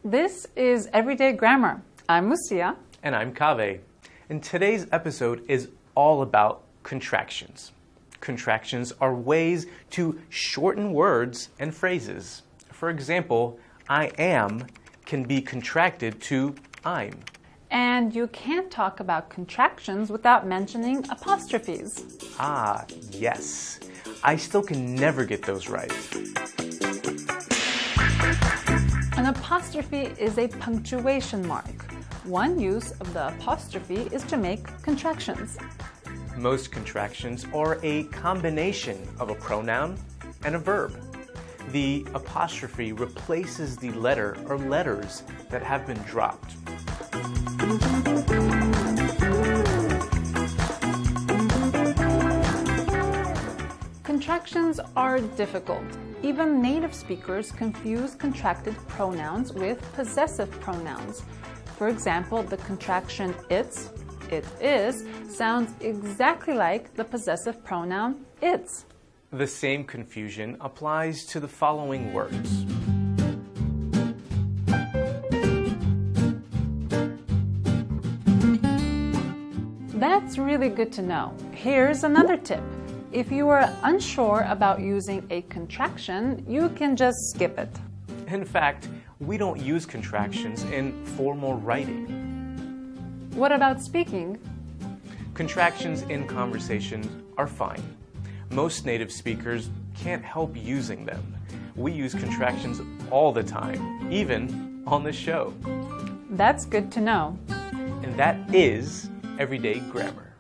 This is Everyday Grammar. I'm Lucia. And I'm Kaveh. And today's episode is all about contractions. Contractions are ways to shorten words and phrases. For example, I am can be contracted to I'm. And you can't talk about contractions without mentioning apostrophes. Ah, yes. I still can never get those right. An apostrophe is a punctuation mark. One use of the apostrophe is to make contractions. Most contractions are a combination of a pronoun and a verb. The apostrophe replaces the letter or letters that have been dropped. Contractions are difficult. Even native speakers confuse contracted pronouns with possessive pronouns. For example, the contraction it's, it is, sounds exactly like the possessive pronoun its. The same confusion applies to the following words. That's really good to know. Here's another tip. If you are unsure about using a contraction, you can just skip it. In fact, we don't use contractions in formal writing. What about speaking? Contractions in conversation are fine. Most native speakers can't help using them. We use contractions all the time, even on the show. That's good to know. And that is Everyday Grammar.